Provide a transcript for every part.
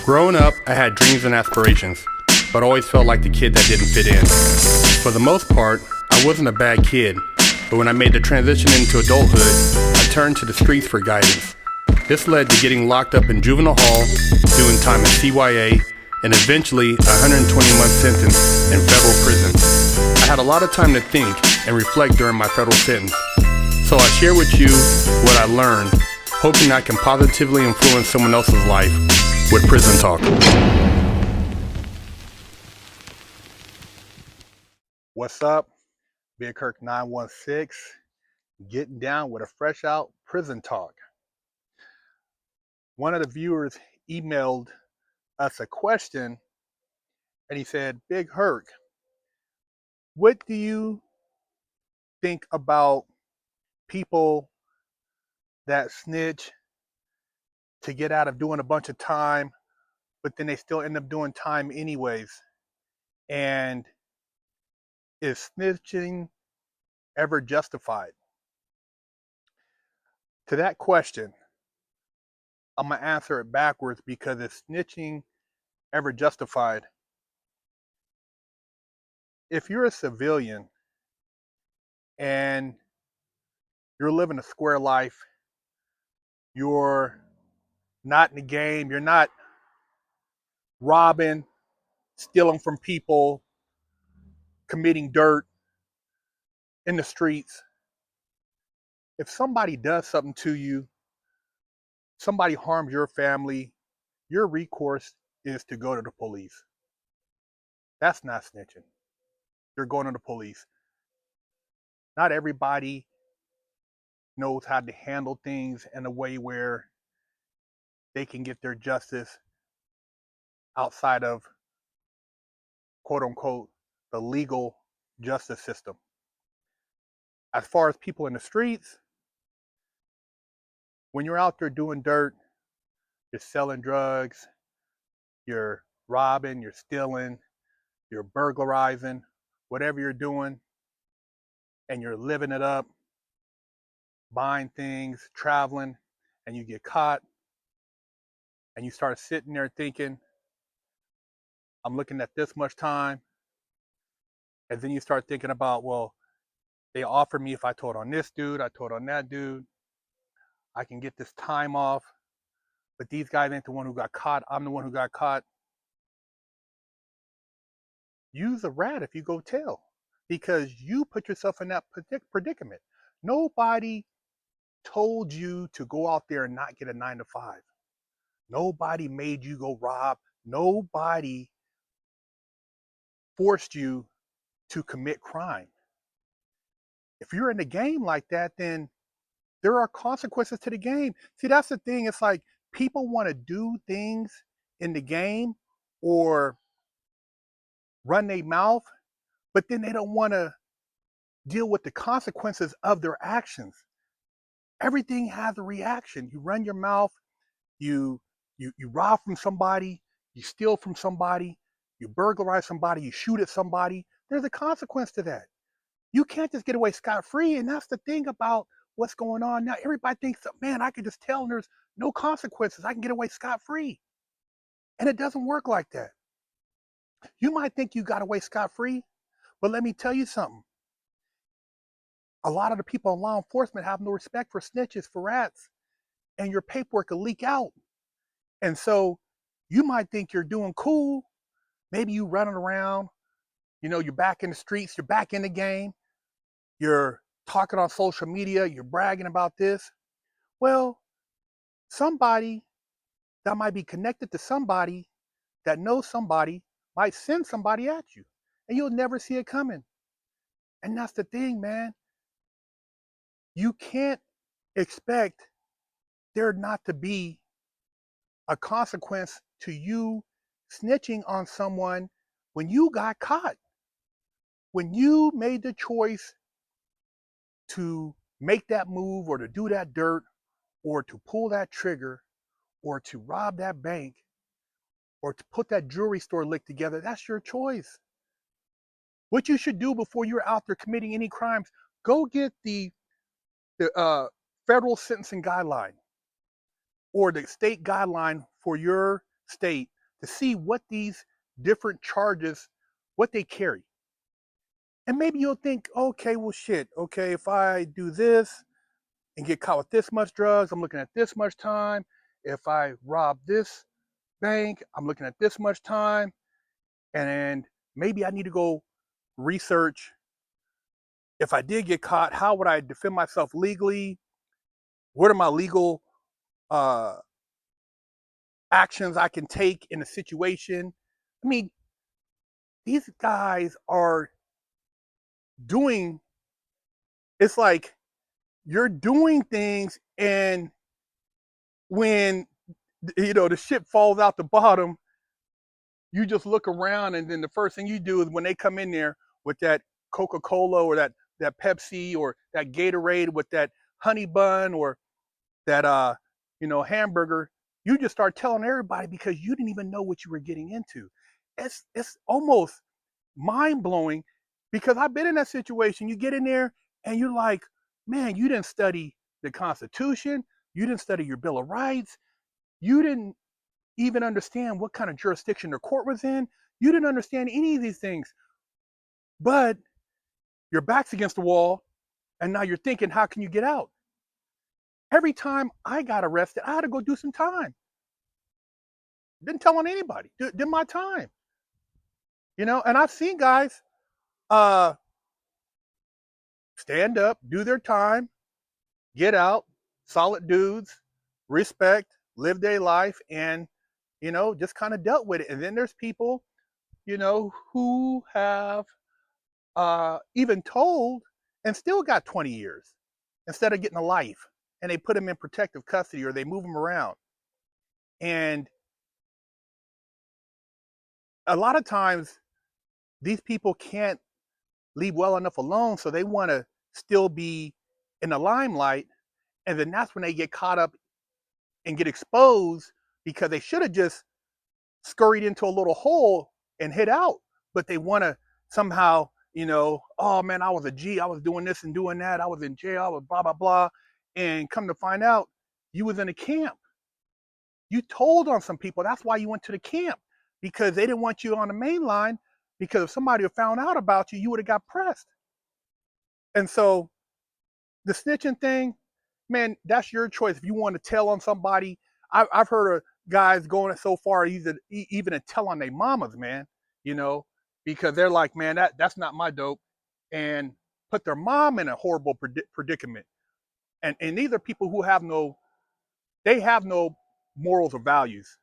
Growing up, I had dreams and aspirations, but always felt like the kid that didn't fit in. For the most part, I wasn't a bad kid, but when I made the transition into adulthood, I turned to the streets for guidance. This led to getting locked up in juvenile hall, doing time in CYA, and eventually a 120-month sentence in federal prison. I had a lot of time to think and reflect during my federal sentence, so I share with you what I learned, hoping I can positively influence someone else's life with Prison Talk. What's up? Big Kirk 916, getting down with a fresh out Prison Talk. One of the viewers emailed us a question, and he said, Big Herc, what do you think about people that snitch to get out of doing a bunch of time, but then they still end up doing time anyways? And is snitching ever justified? To that question, I'm going to answer it backwards, because is snitching ever justified? If you're a civilian and you're living a square life, you're not in the game, you're not robbing, stealing from people, committing dirt in the streets. If somebody does something to you, somebody harms your family, your recourse is to go to the police. That's not snitching. You're going to the police. Not everybody knows how to handle things in a way where they can get their justice outside of, quote unquote, the legal justice system. As far as people in the streets, when you're out there doing dirt, you're selling drugs, you're robbing, you're stealing, you're burglarizing, whatever you're doing, and you're living it up, buying things, traveling, and you get caught, and you start sitting there thinking, I'm looking at this much time, and then you start thinking about, well, they offered me, if I told on this dude, I told on that dude, I can get this time off, but these guys ain't the one who got caught, I'm the one who got caught. Use a rat if you go tell, because you put yourself in that predicament. Nobody told you to go out there and not get a 9 to 5. Nobody made you go rob. Nobody forced you to commit crime. If you're in the game like that, then there are consequences to the game. See, that's the thing. It's like people want to do things in the game or run their mouth, but then they don't want to deal with the consequences of their actions. Everything has a reaction. You run your mouth, you rob from somebody, you steal from somebody, you burglarize somebody, you shoot at somebody. There's a consequence to that. You can't just get away scot-free, and that's the thing about what's going on now. Everybody thinks, man, I can just tell and there's no consequences. I can get away scot-free. And it doesn't work like that. You might think you got away scot-free, but let me tell you something. A lot of the people in law enforcement have no respect for snitches, for rats, and your paperwork will leak out. And so you might think you're doing cool. Maybe you running around, you're back in the streets, you're back in the game, you're talking on social media, you're bragging about this. Well, somebody that might be connected to somebody that knows somebody might send somebody at you, and you'll never see it coming. And that's the thing, man. You can't expect there not to be a consequence to you snitching on someone when you got caught. When you made the choice to make that move or to do that dirt or to pull that trigger or to rob that bank or to put that jewelry store lick together, that's your choice. What you should do before you're out there committing any crimes, go get the federal sentencing guideline or the state guideline for your state to see what these different charges, what they carry. And maybe you'll think, okay, well, shit, okay, if I do this and get caught with this much drugs, I'm looking at this much time. If I rob this bank, I'm looking at this much time. And maybe I need to go research, if I did get caught, how would I defend myself legally? What are my legal uh, actions I can take in a situation? I mean, these guys are doing, it's like you're doing things, and when the ship falls out the bottom, you just look around, and then the first thing you do is when they come in there with that Coca-Cola or that Pepsi or that Gatorade with that honey bun or that hamburger, you just start telling everybody because you didn't even know what you were getting into. It's almost mind blowing, because I've been in that situation. You get in there and you're like, man, you didn't study the Constitution, you didn't study your Bill of Rights, you didn't even understand what kind of jurisdiction the court was in, you didn't understand any of these things, but your back's against the wall, and now you're thinking, how can you get out? Every time I got arrested, I had to go do some time. Didn't tell on anybody. Did my time. And I've seen guys uh, stand up, do their time, get out, solid dudes, respect, live their life, and just kind of dealt with it. And then there's people, who have even told and still got 20 years instead of getting a life. And they put them in protective custody or they move them around. And a lot of times these people can't leave well enough alone, so they want to still be in the limelight. And then that's when they get caught up and get exposed, because they should have just scurried into a little hole and hid out. But they want to somehow, oh man, I was a G, I was doing this and doing that, I was in jail, I was blah, blah, blah. And come to find out, you was in a camp. You told on some people. That's why you went to the camp, because they didn't want you on the main line, because if somebody had found out about you, you would have got pressed. And so the snitching thing, man, that's your choice. If you want to tell on somebody, I've heard of guys going so far even to tell on their mamas, man, you know, because they're like, man, that's not my dope, and put their mom in a horrible predicament. And these are people who they have no morals or values.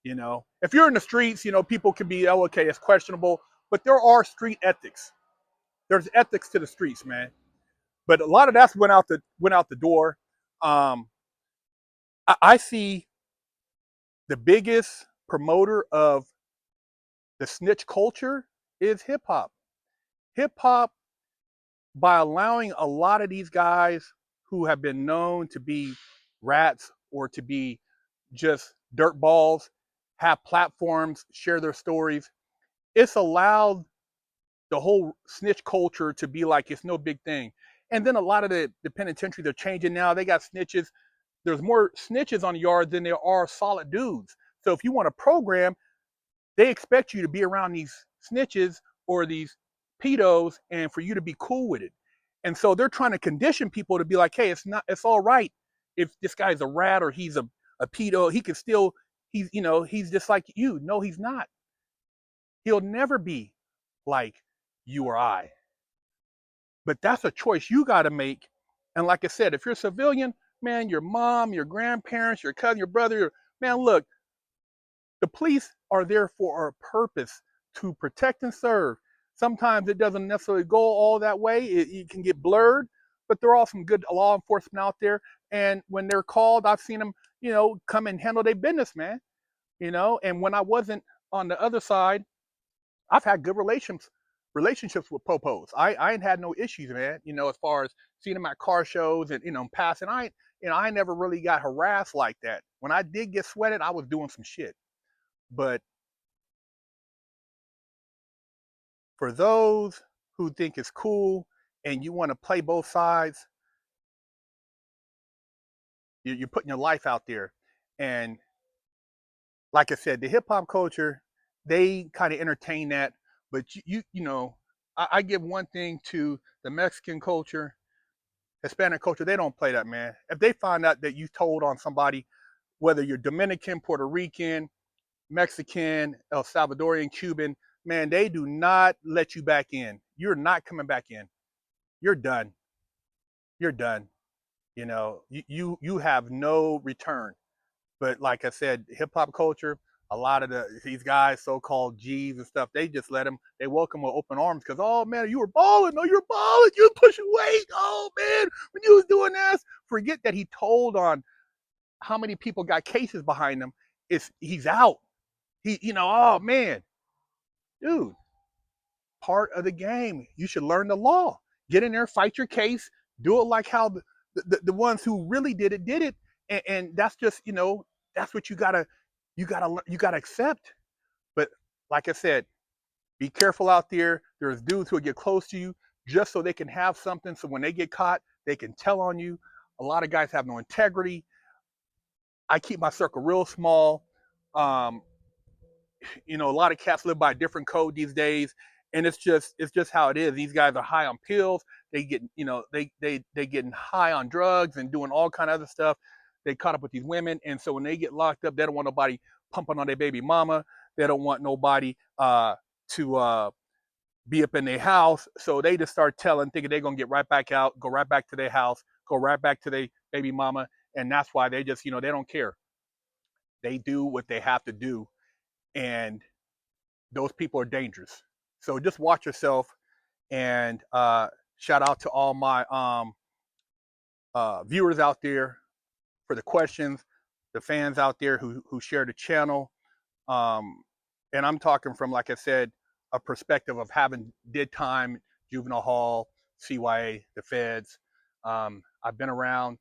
If you're in the streets, people can be, oh, okay, it's questionable, but there are street ethics. There's ethics to the streets, man. But a lot of that's went out the door. Um, I see the biggest promoter of the snitch culture is hip hop. Hip hop, by allowing a lot of these guys who have been known to be rats or to be just dirt balls, have platforms, share their stories, it's allowed the whole snitch culture to be like it's no big thing. And then a lot of the penitentiary, they're changing now. They got snitches. There's more snitches on the yard than there are solid dudes. So if you want a program, they expect you to be around these snitches or these pedos and for you to be cool with it. And so they're trying to condition people to be like, hey, it's all right if this guy's a rat or he's a pedo. He can still, he's just like you. No, he's not. He'll never be like you or I. But that's a choice you got to make. And like I said, if you're a civilian, man, your mom, your grandparents, your cousin, your brother, man, look, the police are there for a purpose, to protect and serve. Sometimes it doesn't necessarily go all that way. It can get blurred, but there are some good law enforcement out there. And when they're called, I've seen them, come and handle their business, man. And when I wasn't on the other side, I've had good relationships with popos. I ain't had no issues, man. As far as seeing them at car shows and passing, I never really got harassed like that. When I did get sweated, I was doing some shit. But for those who think it's cool and you want to play both sides, you're putting your life out there, and like I said, the hip hop culture, they kind of entertain that. But I give one thing to the Mexican culture, Hispanic culture. They don't play that, man. If they find out that you told on somebody, whether you're Dominican, Puerto Rican, Mexican, El Salvadorian, Cuban, man, they do not let you back in. You're not coming back in. You're done. You're done. You have no return. But like I said, hip hop culture, a lot of these guys, so-called G's and stuff, they just let them. They welcome with open arms because, oh man, you were balling. No, you're balling. You were pushing weight. Oh man, when you was doing this, forget that he told on how many people got cases behind him. He's out. Oh man, dude, part of the game. You should learn the law. Get in there, fight your case, do it like how the ones who really did it, and that's just that's what you gotta accept. But like I said, be careful out there. There's dudes who get close to you just so they can have something. So when they get caught, they can tell on you. A lot of guys have no integrity. I keep my circle real small. Um, a lot of cats live by a different code these days, and it's just how it is. These guys are high on pills. They get they getting high on drugs and doing all kind of other stuff. They caught up with these women, and so when they get locked up, they don't want nobody pumping on their baby mama. They don't want nobody to be up in their house. So they just start telling, thinking they're gonna get right back out, go right back to their house, go right back to their baby mama, and that's why they just they don't care. They do what they have to do, and those people are dangerous. So just watch yourself. And shout out to all my viewers out there for the questions, the fans out there who share the channel. Um, and I'm talking from, like I said, a perspective of having did time, juvenile hall, CYA, the feds. I've been around,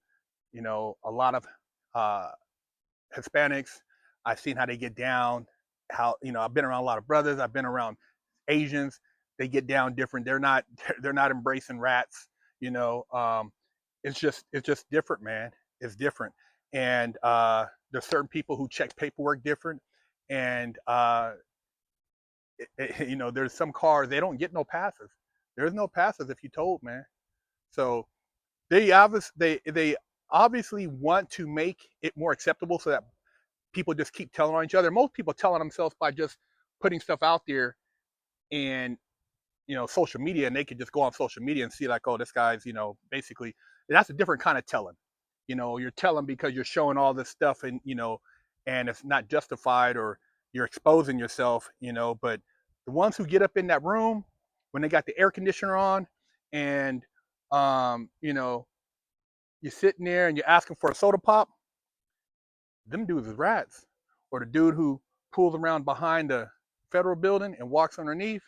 a lot of uh, Hispanics. I've seen how they get down. How I've been around a lot of brothers. I've been around Asians. They get down different. They're not embracing rats. You know, it's just different, man. It's different, and there's certain people who check paperwork different, and there's some cars they don't get no passes. There's no passes if you told, man. So they obviously want to make it more acceptable so that people just keep telling on each other. Most people tell on themselves by just putting stuff out there and social media, and they could just go on social media and see like, oh, this guy's basically that's a different kind of telling. You're telling because you're showing all this stuff and and it's not justified or you're exposing yourself. But the ones who get up in that room when they got the air conditioner on and you're sitting there and you're asking for a soda pop, them dudes is rats. Or the dude who pulls around behind the federal building and walks underneath,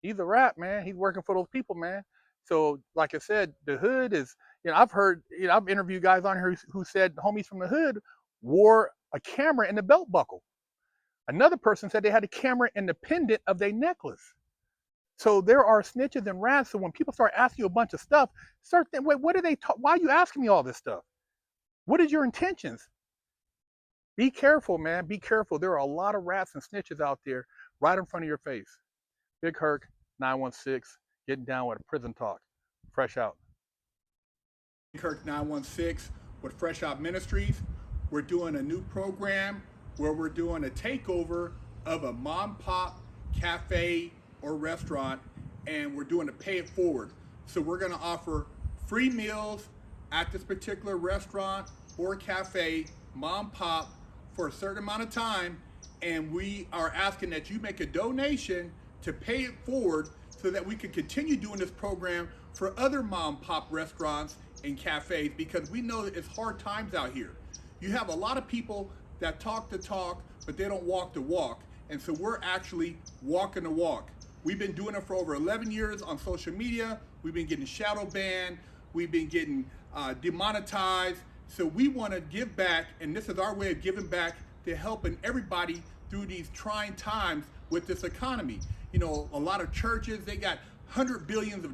he's a rat, man. He's working for those people, man. So, like I said, the hood is, I've heard, I've interviewed guys on here who said homies from the hood wore a camera in the belt buckle. Another person said they had a camera in the pendant of their necklace. So there are snitches and rats. So when people start asking you a bunch of stuff, start thinking, wait, what are they? Why are you asking me all this stuff? What is your intentions? Be careful, man. Be careful. There are a lot of rats and snitches out there right in front of your face. Big Herc, 916, getting down with a prison talk. Fresh out. Big Herc 916 with Fresh Out Ministries. We're doing a new program where we're doing a takeover of a mom pop cafe or restaurant, and we're doing a pay it forward. So we're going to offer free meals at this particular restaurant or cafe, mom pop, for a certain amount of time, and we are asking that you make a donation to pay it forward so that we can continue doing this program for other mom pop restaurants and cafes, because we know that it's hard times out here. You have a lot of people that talk the talk, but they don't walk the walk. And so we're actually walking the walk. We've been doing it for over 11 years on social media. We've been getting shadow banned. We've been getting demonetized. So we want to give back, and this is our way of giving back to helping everybody through these trying times with this economy. A lot of churches, they got $100 billions,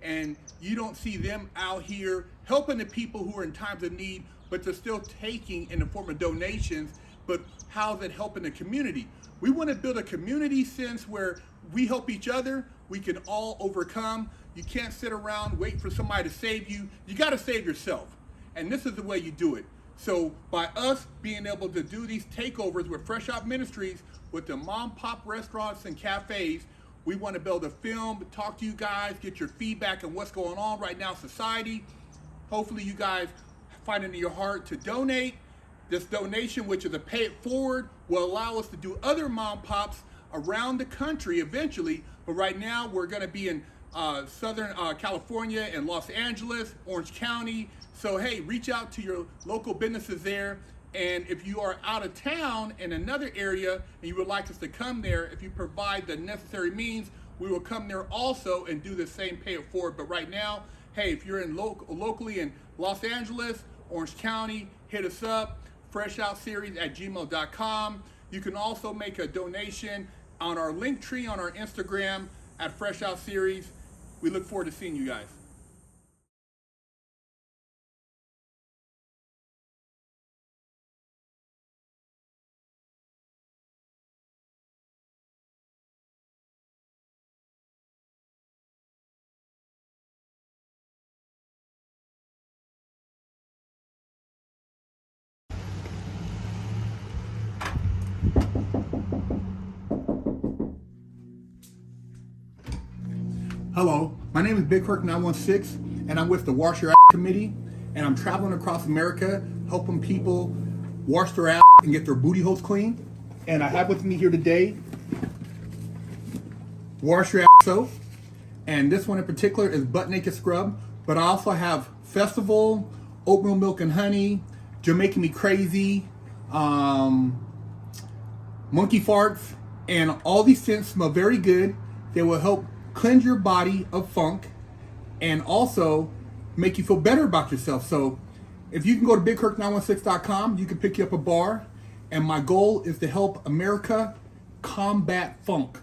and you don't see them out here helping the people who are in times of need, but they're still taking in the form of donations but how's it helping the community? We want to build a community sense where we help each other, we can all overcome. You can't sit around wait for somebody to save you. You got to save yourself. And this is the way you do it. So by us being able to do these takeovers with Fresh Out Ministries, with the mom pop restaurants and cafes, we want to be able to film, talk to you guys, get your feedback on what's going on right now in society. Hopefully you guys find it in your heart to donate. This donation, which is a pay it forward, will allow us to do other mom pops around the country eventually. But right now we're going to be in Southern California and Los Angeles, Orange County. So hey, reach out to your local businesses there. And if you are out of town in another area and you would like us to come there, if you provide the necessary means, we will come there also and do the same pay it forward. But right now, hey, if you're in locally in Los Angeles, Orange County, hit us up, freshoutseries@gmail.com. You can also make a donation on our link tree on our Instagram at Fresh Out Series. We look forward to seeing you guys. Hello, my name is Big Kirk 916, and I'm with the Wash Your Ass Committee, and I'm traveling across America helping people wash their ass and get their booty holes clean. And I have with me here today Wash Your Ass Soap, and this one in particular is Butt Naked Scrub, but I also have Festival, Oatmeal Milk and Honey, Jamaican Me Crazy, Monkey Farts, and all these scents smell very good. They will help cleanse your body of funk and also make you feel better about yourself. So if you can go to bigkirk916.com, you can pick you up a bar. And my goal is to help America combat funk.